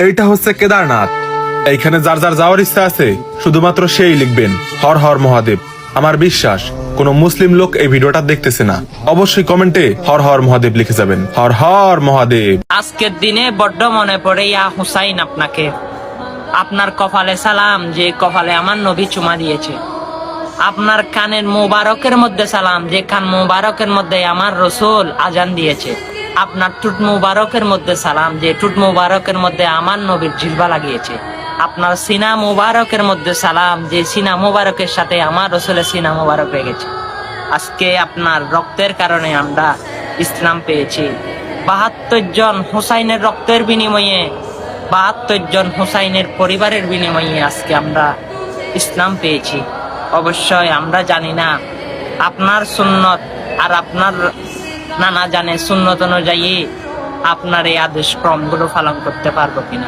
এইটা হচ্ছে কেদারনাথ। এইখানে যার যার যাওয়ার ইচ্ছা আছে শুধুমাত্র সেই লিখবেন হর হর মহাদেব। আমার বিশ্বাস কোন মুসলিম লোক এই ভিডিওটা দেখতেছে না, অবশ্যই কমেন্টে হর হর মহাদেব লিখে যাবেন, হর হর মহাদেব। আজকের দিনে বড্ড মনে পড়ে ইয়া হুসাইন আপনাকে। আপনার কপালে সালাম, যে কপালে আমার নবী চুমা দিয়েছে। আপনার কানের মোবারকের মধ্যে সালাম, যে কান মোবারকের মধ্যে আমার রসুল আজান দিয়েছে। আপনার টুট মোবারকের মধ্যে সালাম, যে টুট মোবারকের মধ্যে আমার নবীর জিলবা লাগিয়েছে। আপনার সিনা মোবারকের মধ্যে সালাম, যে সিনা মোবারকের সাথে আমার রসুলের সিনা মোবারক লেগেছে। আজকে আপনার রক্তের কারণে আমরা ইসলাম পেয়েছি। ৭২ জন হুসাইনের রক্তের বিনিময়ে, ৭২ জন হুসাইনের পরিবারের বিনিময়ে আজকে আমরা ইসলাম পেয়েছি। অবশ্যই আমরা জানি না আপনার সুন্নত আর আপনার নানা জানে সুন্নত অনুযায়ী আপনার এই আদেশ ক্রমগুলো পালন করতে পারবো কিনা।